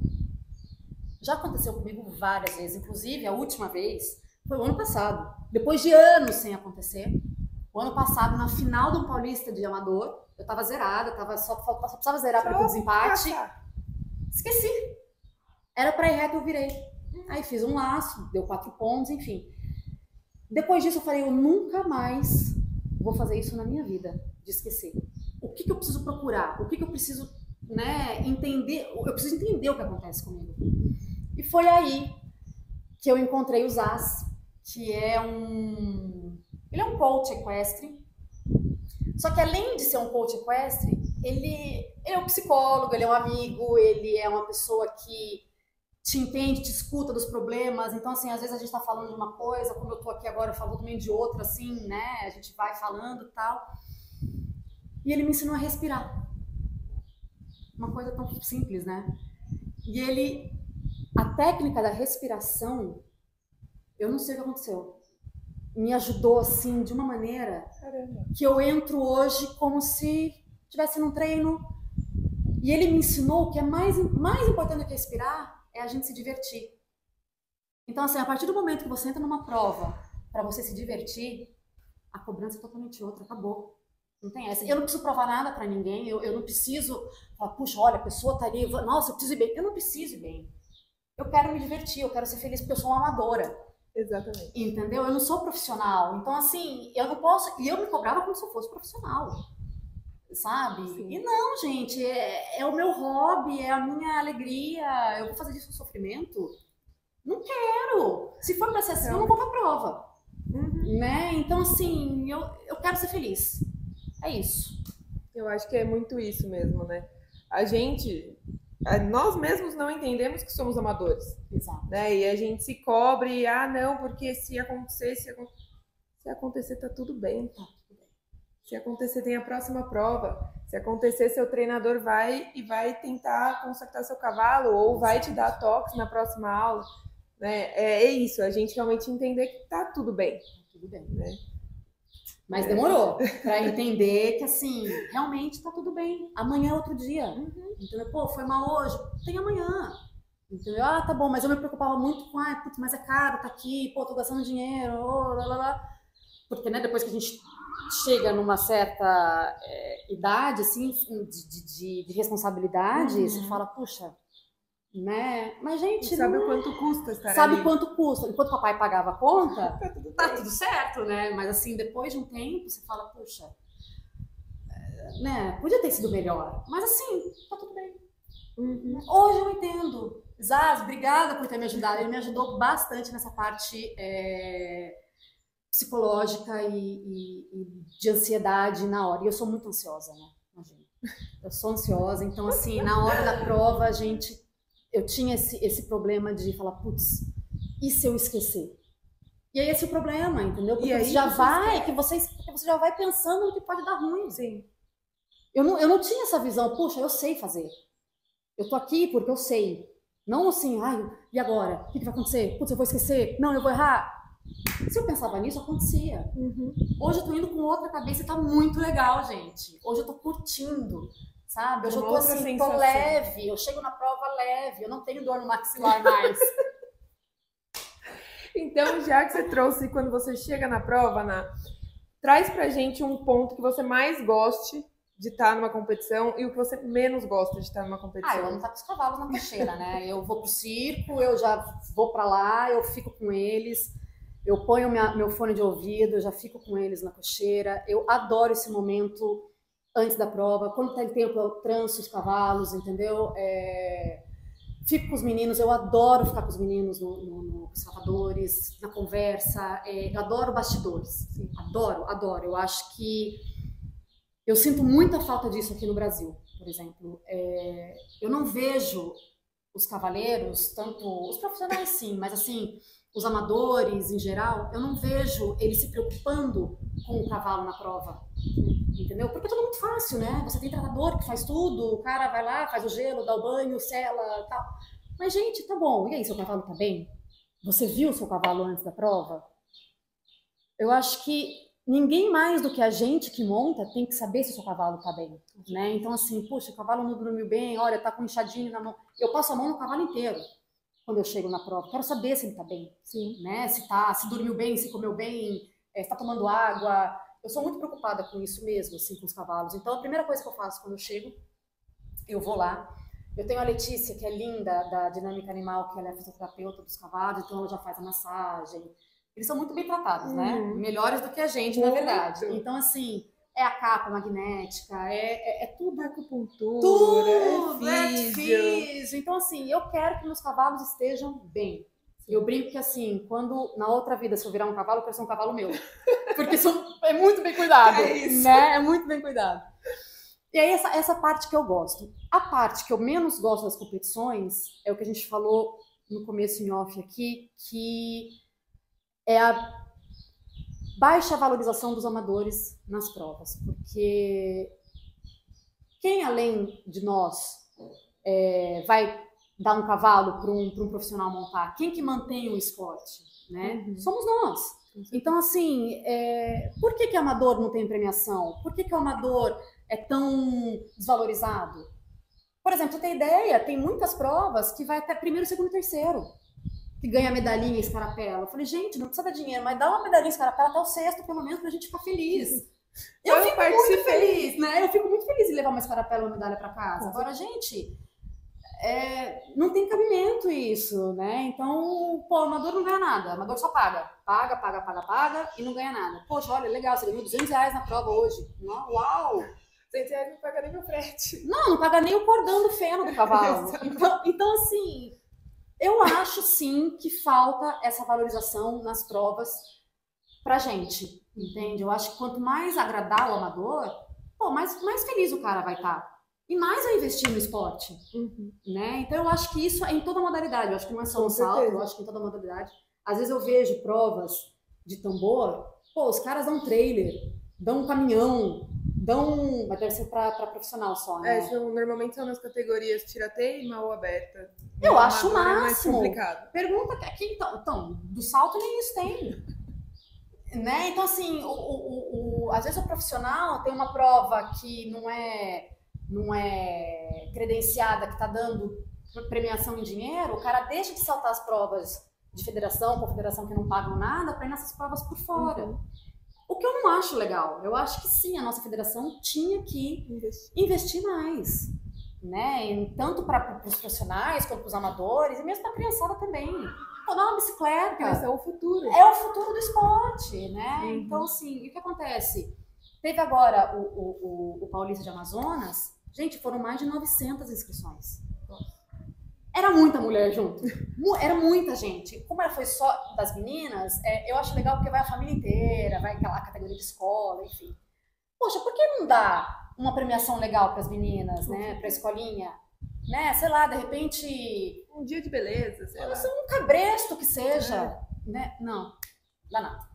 Já aconteceu comigo várias vezes, inclusive a última vez foi o ano passado, depois de anos sem acontecer. O ano passado, na final do Paulista de Amador, eu tava zerada, só precisava zerar para o desempate. Esqueci. Era para ir reto, eu virei. Aí fiz um laço, deu 4 pontos, enfim. Depois disso eu falei, eu nunca mais vou fazer isso na minha vida, de esquecer. O que eu preciso procurar? O que eu preciso, né, entender? Eu preciso entender o que acontece comigo. E foi aí que eu encontrei o Zaz, que ele é um coach equestre. Só que além de ser um coach equestre, ele é um psicólogo, ele é um amigo, ele é uma pessoa que te entende, te escuta dos problemas. Então, assim, às vezes a gente tá falando de uma coisa, como eu tô aqui agora, eu falo também de outra, assim, né? A gente vai falando e tal. E ele me ensinou a respirar. Uma coisa tão simples, né? E a técnica da respiração, eu não sei o que aconteceu, me ajudou, assim, de uma maneira que eu entro hoje como se estivesse num treino E ele me ensinou que é mais importante do que respirar é a gente se divertir. Então, assim, a partir do momento que você entra numa prova para você se divertir, a cobrança é totalmente outra, acabou. Não tem essa. Eu não preciso provar nada para ninguém, eu não preciso falar, puxa, olha, a pessoa tá ali, nossa, eu preciso ir bem. Eu não preciso ir bem. Eu quero me divertir, eu quero ser feliz porque eu sou uma amadora. Exatamente. Entendeu? Eu não sou profissional. Então, assim, eu não posso. E eu me cobrava como se eu fosse profissional. Sabe? Sim. E não, gente, é o meu hobby, é a minha alegria. Eu vou fazer disso um sofrimento? Não quero. Se for pra ser assim, eu não vou pra prova. Né? Então, assim, eu quero ser feliz. É isso. Eu acho que é muito isso mesmo, né? Nós mesmos não entendemos que somos amadores. Exato. Né? E a gente se cobre, não, porque se acontecer, tá tudo bem. Tá tudo bem. Se acontecer, tem a próxima prova. Se acontecer, seu treinador vai tentar consertar seu cavalo ou vai te dar toques na próxima aula. Né? É isso, a gente realmente entender que tá tudo bem. Tá tudo bem. Né? Mas demorou para entender que, assim, realmente tá tudo bem. Amanhã é outro dia. Entendeu? Pô, foi mal hoje, tem amanhã. Entendeu? Ah, tá bom, mas eu me preocupava muito com, putz, mas é caro, tá aqui, pô, tô gastando dinheiro, lá, lá, lá. Porque, né, depois que a gente chega numa certa idade, assim, de responsabilidade, você fala, puxa, né? Mas, gente, sabe o quanto custa estar sabe ali. quanto custa. Enquanto o papai pagava a conta, tá tudo certo, né? Mas, assim, depois de um tempo, você fala, puxa, né? Podia ter sido melhor. Mas, assim, tá tudo bem. Hoje eu entendo. Zaz, obrigada por ter me ajudado. Ele me ajudou bastante nessa parte psicológica e de ansiedade na hora. E eu sou muito ansiosa, né? Imagina. Eu sou ansiosa, então, assim, na hora da prova, eu tinha esse problema de falar, putz, e se eu esquecer? E aí esse é o problema, entendeu? Porque você já vai pensando no que pode dar ruim. Sim. Eu não tinha essa visão, puxa, eu sei fazer. Eu tô aqui porque eu sei. Não assim, e agora? O que vai acontecer? Putz, eu vou esquecer? Não, eu vou errar. Se eu pensava nisso, acontecia. Hoje eu tô indo com outra cabeça e tá muito legal, gente. Hoje eu tô curtindo, sabe? Hoje eu tô assim, tô leve. Eu chego na prova leve. Eu não tenho dor no maxilar mais. Então, já que você trouxe, quando você chega na prova, Ana, traz pra gente um ponto que você mais goste de estar numa competição e o que você menos gosta de estar numa competição. Eu amo estar com os cavalos na cocheira, né? Eu vou pro circo, eu já vou pra lá, eu fico com eles, eu ponho meu fone de ouvido, eu já fico com eles na cocheira. Eu adoro esse momento antes da prova, quando tem tempo eu tranço os cavalos, entendeu? Fico com os meninos, eu adoro ficar com os meninos nos salvadores, na conversa, eu adoro bastidores, sim, adoro. Eu acho que eu sinto muita falta disso aqui no Brasil, por exemplo. Eu não vejo os cavaleiros, tanto os profissionais sim, mas assim, os amadores em geral, eu não vejo eles se preocupando com o cavalo na prova, entendeu? Porque é tudo muito fácil, né? Você tem tratador que faz tudo, o cara vai lá, faz o gelo, dá o banho, sela, tal. Mas, gente, tá bom, e aí, seu cavalo tá bem? Você viu o seu cavalo antes da prova? Eu acho que ninguém mais do que a gente que monta tem que saber se o seu cavalo tá bem, né? Então, assim, puxa, o cavalo não dormiu bem, olha, tá com inchadinho na mão. Eu passo a mão no cavalo inteiro quando eu chego na prova. Quero saber se ele tá bem, sim, né? Se dormiu bem, se comeu bem, se tá tomando água. Eu sou muito preocupada com isso mesmo, assim, com os cavalos. Então, a primeira coisa que eu faço quando eu chego, eu vou lá. Eu tenho a Letícia, que é linda, da Dinâmica Animal, que ela é fisioterapeuta dos cavalos, então ela já faz a massagem. Eles são muito bem tratados, né? Melhores do que a gente, na verdade. Então, assim, é a capa magnética, é tudo. Acupuntura, tudo, físio. Então, assim, eu quero que meus cavalos estejam bem. Eu brinco que, assim, quando na outra vida, se eu virar um cavalo, eu quero ser um cavalo meu. Porque é muito bem cuidado, né? É muito bem cuidado. E aí, essa parte que eu gosto. A parte que eu menos gosto das competições é o que a gente falou no começo em off aqui, que é a baixa valorização dos amadores nas provas. Porque quem, além de nós, vai dar um cavalo para um profissional montar? Quem que mantém o esporte? Né? Somos nós. Então, assim, por que amador não tem premiação? Por que o amador é tão desvalorizado? Por exemplo, você tem ideia, tem muitas provas que vai até primeiro, segundo e terceiro, que ganha medalhinha e escarapela. Eu falei, gente, não precisa dar dinheiro, mas dá uma medalhinha e escarapela até o sexto, pelo menos, pra gente ficar feliz. Eu fico muito feliz, né? Eu fico muito feliz em levar uma escarapela e uma medalha pra casa. Agora, gente, não tem cabimento isso, né? Então, pô, o amador não ganha nada, o amador só paga. Paga e não ganha nada. Poxa, olha, legal, você ganhou R$200 na prova hoje. Uau! R$100 não paga nem meu frete. Não paga nem o cordão do feno do cavalo. Então, assim, eu acho sim que falta essa valorização nas provas pra gente, entende? Eu acho que quanto mais agradar o amador, pô, mais feliz o cara vai estar. E mais vai investir no esporte, né? Então eu acho que isso é em toda modalidade. Eu acho que não é só no salto, eu acho que em toda modalidade. Às vezes eu vejo provas de tambor, pô, os caras dão trailer, dão um caminhão, mas deve ser pra profissional só, né? Normalmente são nas categorias tirateima ou aberta. Eu acho o máximo. É mais complicado. Pergunta aqui, então, do salto nem isso tem. Né? Então, assim, às vezes o profissional tem uma prova que não é credenciada, que está dando premiação em dinheiro, o cara deixa de saltar as provas de federação, confederação que não pagam nada, para ir nessas provas por fora. O que eu não acho legal. Eu acho que sim, a nossa federação tinha que investir mais, né? Tanto para os profissionais, quanto para os amadores, e mesmo para a criançada também. Pô, dar uma bicicleta. Porque eles são o futuro. É o futuro do esporte, né? Então, assim, e o que acontece? Teve agora o Paulista de Amazonas, gente, foram mais de 900 inscrições. Era muita mulher junto, era muita gente. Como ela foi só das meninas, eu acho legal porque vai a família inteira, vai aquela categoria de escola, enfim. Poxa, por que não dá uma premiação legal para as meninas, né? Para a escolinha, né? Sei lá, de repente... Um dia de beleza, sei lá. Um cabresto que seja, né? Não, dá nada.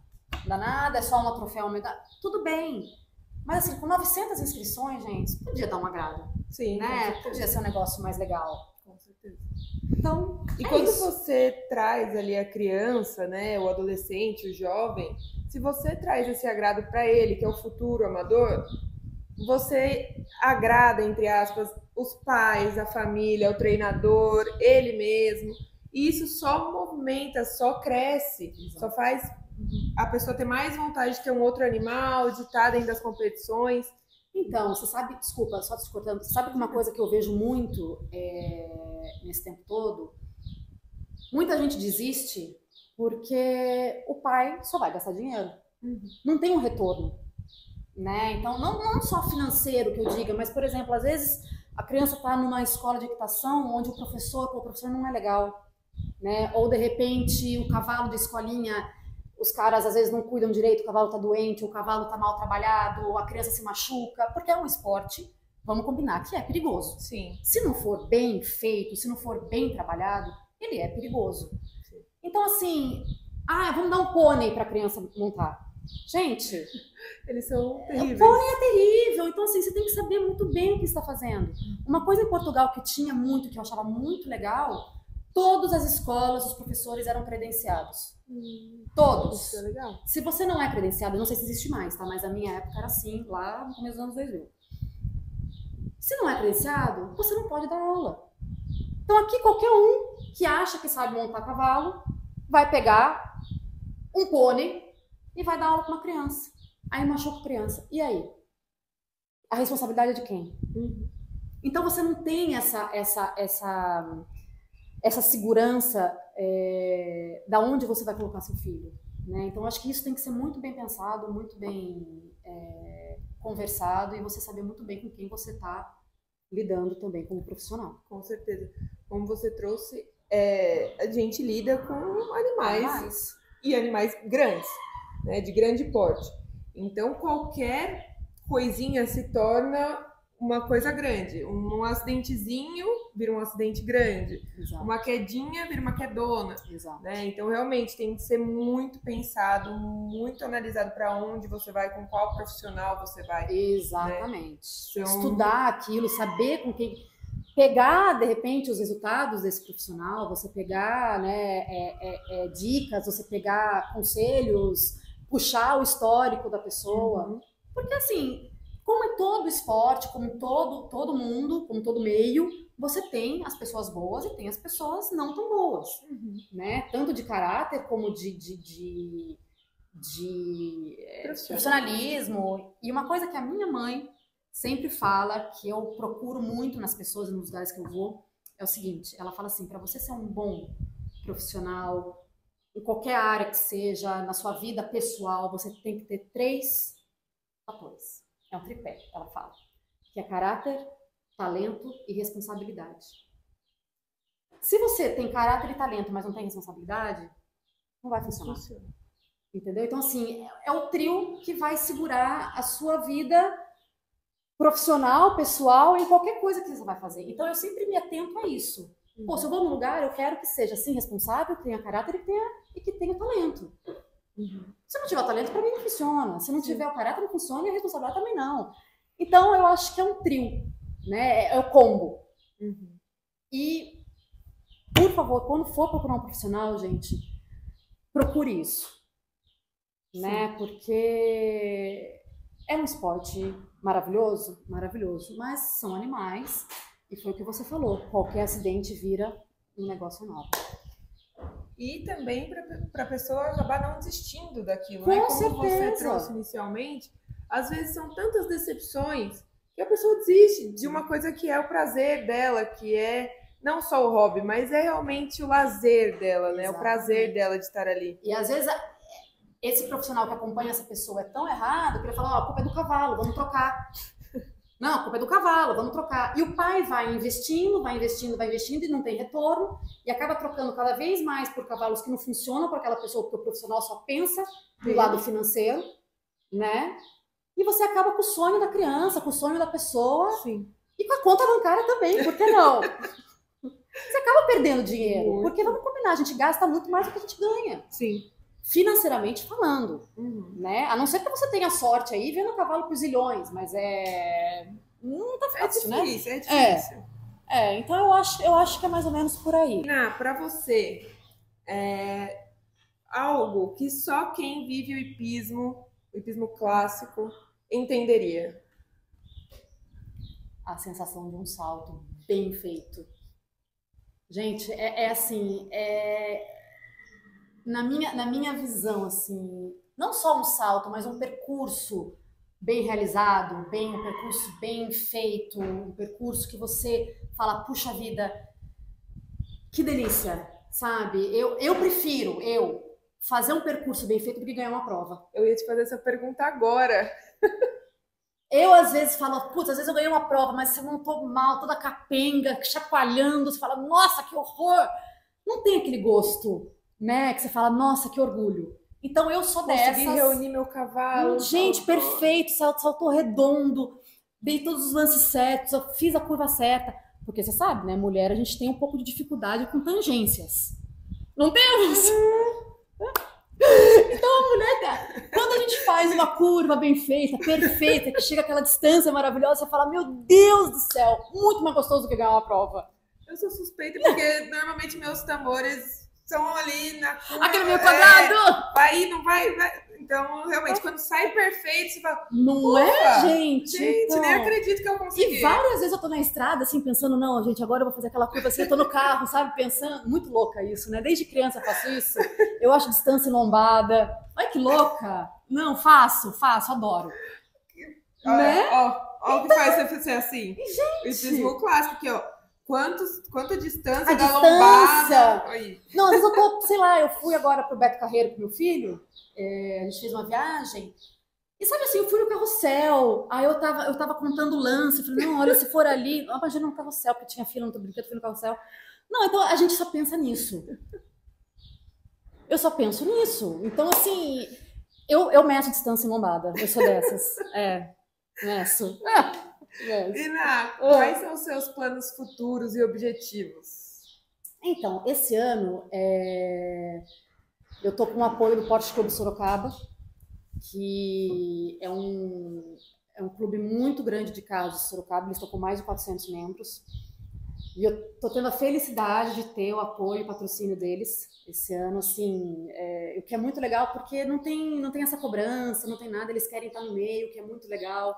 Dá nada, é só uma troféu, tudo bem. Mas assim, com 900 inscrições, gente, podia dar uma grada. Sim, né? Podia ser um negócio mais legal. Com certeza. Então, e quando você traz ali a criança, né, o adolescente, o jovem, se você traz esse agrado para ele, que é o futuro amador, você agrada, entre aspas, os pais, a família, o treinador, ele mesmo. E isso só movimenta, só cresce, só faz a pessoa ter mais vontade de ter um outro animal, de estar dentro das competições. Então, você sabe, desculpa, só te cortando, você sabe que uma coisa que eu vejo muito nesse tempo todo? Muita gente desiste porque o pai só vai gastar dinheiro. Não tem um retorno, né? Então, não só financeiro que eu diga, mas, por exemplo, às vezes a criança está numa escola de equitação onde o professor não é legal, né? Ou, de repente, o cavalo da escolinha... Os caras às vezes não cuidam direito, o cavalo tá doente, o cavalo tá mal trabalhado, a criança se machuca, porque é um esporte, vamos combinar, que é perigoso. Sim. Se não for bem feito, se não for bem trabalhado, ele é perigoso. Sim. Então, assim, vamos dar um pônei pra criança montar. Gente, eles são terríveis. O pônei é terrível, então assim, você tem que saber muito bem o que está fazendo. Uma coisa em Portugal que tinha muito, que eu achava muito legal, todas as escolas, os professores eram credenciados. Todos. Isso é legal. Se você não é credenciado, eu não sei se existe mais, tá? Mas na minha época era assim, lá no começo dos anos 2000. Se não é credenciado, você não pode dar aula. Então aqui qualquer um que acha que sabe montar cavalo vai pegar um pônei e vai dar aula para uma criança. Aí machuca a criança. E aí? A responsabilidade é de quem? Então você não tem essa segurança da onde você vai colocar seu filho, né? Então acho que isso tem que ser muito bem pensado, muito bem conversado, e você saber muito bem com quem você está lidando também como profissional. Com certeza. Como você trouxe, a gente lida com animais e animais grandes, né, de grande porte. Então qualquer coisinha se torna uma coisa grande. Um acidentezinho vira um acidente grande. Exato. Uma quedinha vira uma quedona. Exato. Né? Então, realmente, tem que ser muito pensado, muito analisado para onde você vai, com qual profissional você vai. Exatamente. Né? Então... Estudar aquilo, saber com quem... Pegar, de repente, os resultados desse profissional, você pegar, né, dicas, você pegar conselhos, puxar o histórico da pessoa. Porque, assim... como em todo esporte, como em todo mundo, como todo meio, você tem as pessoas boas e tem as pessoas não tão boas, né? Tanto de caráter como de profissionalismo. E uma coisa que a minha mãe sempre fala, que eu procuro muito nas pessoas e nos lugares que eu vou, é o seguinte, ela fala assim, para você ser um bom profissional, em qualquer área que seja, na sua vida pessoal, você tem que ter 3 fatores. É um tripé, ela fala, que é caráter, talento e responsabilidade. Se você tem caráter e talento, mas não tem responsabilidade, não vai funcionar. Entendeu? Então, assim, é o trio que vai segurar a sua vida profissional, pessoal, em qualquer coisa que você vai fazer. Então, eu sempre me atento a isso. Pô, se eu vou num lugar, eu quero que seja, assim, responsável, que tenha caráter e que tenha talento. Se não tiver talento, para mim não funciona. Se não tiver o caráter, não funciona, e a responsabilidade também não. Então, eu acho que é um trio, né? É o combo. E, por favor, quando for procurar um profissional, gente, procure isso. Né? Porque é um esporte maravilhoso, maravilhoso, mas são animais e foi o que você falou, qualquer acidente vira um negócio novo. E também para a pessoa acabar não desistindo daquilo, Com né? Como certeza. você trouxe inicialmente, às vezes são tantas decepções que a pessoa desiste de uma coisa que é o prazer dela, que é não só o hobby, mas é realmente o lazer dela, né? Exatamente. O prazer dela de estar ali. E às vezes esse profissional que acompanha essa pessoa é tão errado que ele fala, a culpa é do cavalo, vamos trocar. Não, a culpa é do cavalo, vamos trocar. E o pai vai investindo e não tem retorno e acaba trocando cada vez mais por cavalos que não funcionam para aquela pessoa, porque o profissional só pensa no lado financeiro, né? E você acaba com o sonho da criança, com o sonho da pessoa. Sim. E com a conta bancária também, por que não? Você acaba perdendo dinheiro, porque vamos combinar, a gente gasta muito mais do que a gente ganha. Sim. Financeiramente falando, né? A não ser que você tenha sorte aí vendo cavalo por zilhões, mas não tá fácil, é difícil, né? É difícil. Então eu acho que é mais ou menos por aí. Para você, algo que só quem vive o hipismo clássico, entenderia. A sensação de um salto bem feito. Gente, assim, na minha visão, assim, não só um salto, mas um percurso bem realizado, um percurso bem feito, um percurso que você fala, puxa vida, que delícia, sabe? Eu prefiro fazer um percurso bem feito do que ganhar uma prova. Eu ia te fazer essa pergunta agora. Eu, às vezes, falo, putz, às vezes eu ganhei uma prova, mas eu não tô mal, toda capenga, chacoalhando, você fala, nossa, que horror! Não tem aquele gosto, né, que você fala, nossa, que orgulho. Então eu sou dessas. Consegui reunir meu cavalo. Gente, perfeito, saltou redondo, dei todos os lances certos, eu fiz a curva certa. Porque você sabe, né, mulher, a gente tem um pouco de dificuldade com tangências. Não temos? Então a mulher, quando a gente faz uma curva bem feita, perfeita, que chega aquela distância maravilhosa, você fala, meu Deus do céu, muito mais gostoso do que ganhar uma prova. Eu sou suspeita porque normalmente meus tambores são ali na curva. Aquele meio quadrado! Vai, não vai. Então, realmente, quando sai perfeito, você fala... Não é, gente? Gente, então... nem acredito que eu consegui. E várias vezes eu tô na estrada, assim, pensando, não, gente, agora eu vou fazer aquela curva assim, eu tô no carro, sabe, pensando. Muito louca isso, né? Desde criança eu faço isso. Eu acho distância e lombada. Olha que louca. Não, faço, adoro. Né? Ó, o que faz você ser assim. Gente! O hipismo clássico aqui, ó. Quanta distância a da distância. lombada. Aí. Não, às vezes eu tô, sei lá, eu fui agora pro Beto Carreiro com meu filho, a gente fez uma viagem, e sabe assim, eu fui no carrossel, aí eu tava contando o lance, eu falei, não, olha, se for ali, imagina no carrossel, porque tinha fila no brinquedo, fui no carrossel. Não, então a gente só pensa nisso. Eu só penso nisso. Então, assim, eu meço distância em lombada, eu sou dessas. Meço. Ina, quais são os seus planos futuros e objetivos? Então, esse ano eu tô com o apoio do Porte Clube Sorocaba, que é um clube muito grande de casos de Sorocaba, eles estão com mais de 400 membros. E eu tô tendo a felicidade de ter o apoio e patrocínio deles esse ano, assim, o que é muito legal, porque não tem essa cobrança, não tem nada, eles querem estar no meio, que é muito legal.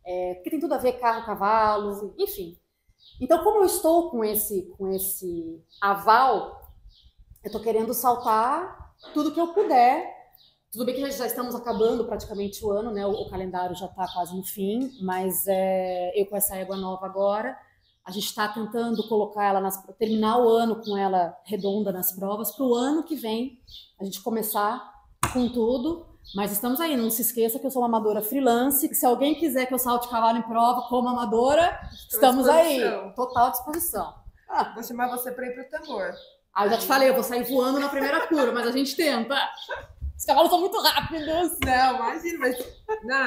porque tem tudo a ver carro, cavalo, enfim. Então, como eu estou com esse aval, eu estou querendo saltar tudo que eu puder. Tudo bem que já estamos acabando praticamente o ano, né? O calendário já está quase no fim, mas eu com essa égua nova agora, a gente está tentando colocar ela terminar o ano com ela redonda nas provas, para o ano que vem a gente começar com tudo. Mas estamos aí, não se esqueça que eu sou uma amadora freelance, que se alguém quiser que eu salte cavalo em prova como amadora, estamos aí, total disposição. Vou chamar você para ir pro tambor. Eu já te falei, eu vou sair voando na primeira curva, mas a gente tenta. Os cavalos são muito rápidos. Não, imagina, mas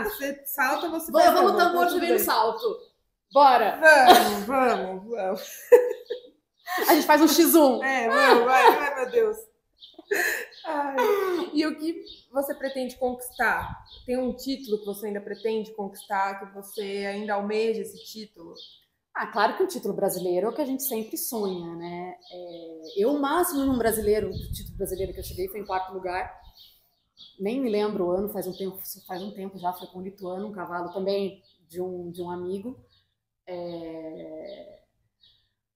você salta, você vai. Vamos no tambor, você vem no salto. Bora. Vamos. A gente faz um X1. Vamos, vai, meu Deus. Ai. E o que você pretende conquistar? Tem um título que você ainda pretende conquistar, que você ainda almeja esse título? Claro que o título brasileiro é o que a gente sempre sonha, né? O máximo num brasileiro, do título brasileiro que eu cheguei foi em 4º lugar. Nem me lembro o ano, faz um tempo já, foi com o Lituano, um cavalo também de um amigo.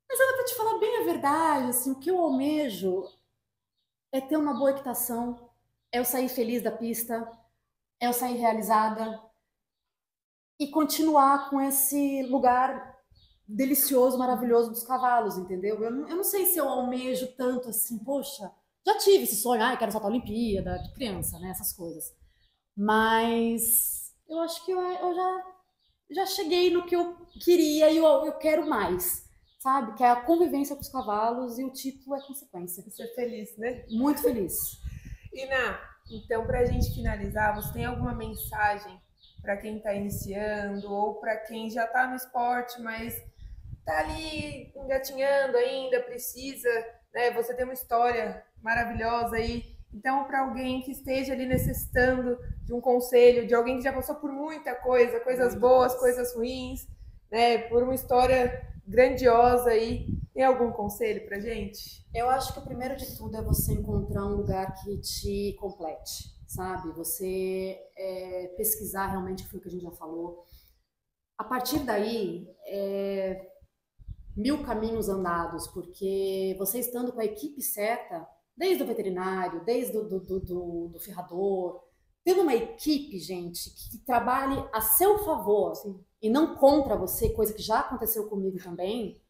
Mas para te falar bem a verdade, assim, o que eu almejo é ter uma boa equitação, é eu sair feliz da pista, é eu sair realizada e continuar com esse lugar delicioso, maravilhoso dos cavalos, entendeu? Eu não sei se eu almejo tanto assim, poxa, já tive esse sonho, quero saltar a Olimpíada, de criança, né, essas coisas. Mas eu acho que eu já cheguei no que eu queria e eu quero mais, sabe? Que é a convivência com os cavalos e o título é consequência. Você é feliz, né? Muito feliz. Iná, então pra gente finalizar, você tem alguma mensagem para quem está iniciando ou para quem já está no esporte, mas tá ali engatinhando ainda, precisa, né? Você tem uma história maravilhosa aí. Então, para alguém que esteja ali necessitando de um conselho, de alguém que já passou por muita coisa, coisas boas, coisas ruins, né? Por uma história grandiosa aí, tem algum conselho pra gente? Eu acho que o primeiro de tudo é você encontrar um lugar que te complete, sabe? Você pesquisar realmente, que foi o que a gente já falou. A partir daí, 1000 caminhos andados, porque você estando com a equipe certa, desde o veterinário, desde do ferrador, tendo uma equipe, gente, que trabalhe a seu favor, assim, e não contra você, coisa que já aconteceu comigo também,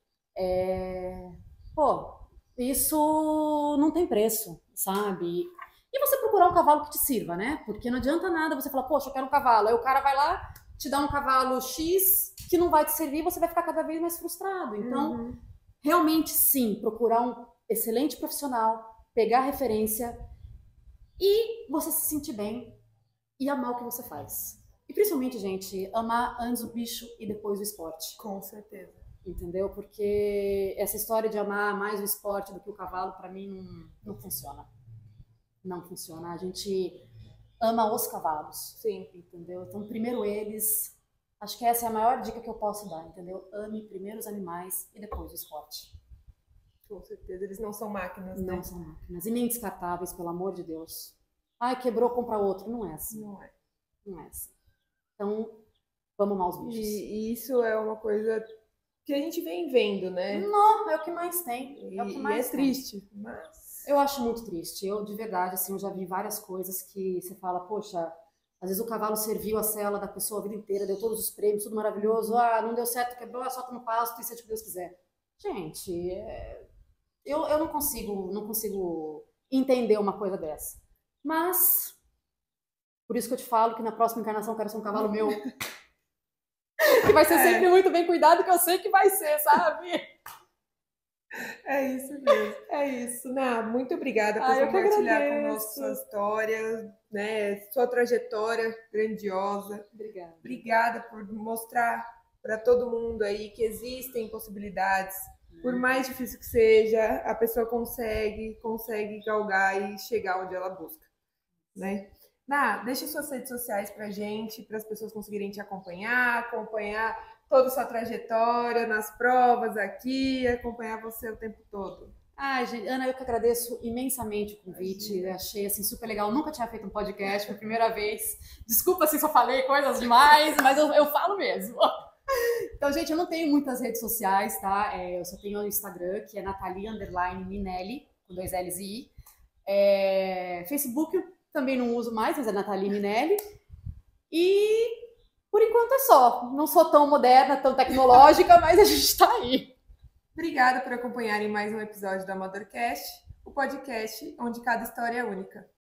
isso não tem preço, sabe? E você procurar um cavalo que te sirva, né? Porque não adianta nada você falar, poxa, eu quero um cavalo, aí o cara vai lá, te dá um cavalo X que não vai te servir, você vai ficar cada vez mais frustrado. Então, realmente sim, procurar um excelente profissional, pegar referência e você se sentir bem e amar o que você faz. E principalmente, gente, amar antes o bicho e depois o esporte. Com certeza. Entendeu? Porque essa história de amar mais o esporte do que o cavalo, pra mim, não funciona. Não funciona. A gente ama os cavalos. Sim. Entendeu? Então, primeiro eles... Acho que essa é a maior dica que eu posso dar, entendeu? Ame primeiro os animais e depois o esporte. Com certeza. Eles não são máquinas, né? Não são máquinas. E nem descartáveis, pelo amor de Deus. Quebrou, compra outro. Não é assim. Não é. Não é assim. Então, vamos amar os bichos. E isso é uma coisa que a gente vem vendo, né? Não, é o que mais tem. É o que mais tem. Triste, mas... Eu acho muito triste. Eu, de verdade, assim, eu já vi várias coisas que você fala, poxa, às vezes o cavalo serviu a cela da pessoa a vida inteira, deu todos os prêmios, tudo maravilhoso. Não deu certo, quebrou, solta no pasto e seja o que Deus quiser. Gente, eu não consigo entender uma coisa dessa. Mas, por isso que eu te falo que na próxima encarnação eu quero ser um cavalo meu. Que vai ser sempre muito bem cuidado, que eu sei que vai ser, sabe? É isso mesmo. É isso. Ná, muito obrigada por compartilhar conosco sua história, né? Sua trajetória grandiosa. Obrigada. Obrigada por mostrar para todo mundo aí que existem possibilidades. Por mais difícil que seja, a pessoa consegue galgar e chegar onde ela busca, né? Ná, deixa suas redes sociais pra gente, para as pessoas conseguirem te acompanhar toda a sua trajetória nas provas aqui, acompanhar você o tempo todo. Ai, gente, Ana, eu que agradeço imensamente o convite. Eu achei assim super legal. Eu nunca tinha feito um podcast, foi a primeira vez. Desculpa se eu falei coisas demais, mas eu falo mesmo. Então, gente, eu não tenho muitas redes sociais, tá? Eu só tenho o Instagram, que é Nathalie_Minelli, com 2 L's e I. Facebook eu também não uso mais, mas é Nathalie Minelli. E por enquanto é só. Não sou tão moderna, tão tecnológica, mas a gente está aí. Obrigada por acompanharem mais um episódio do AmadorCast, o podcast onde cada história é única.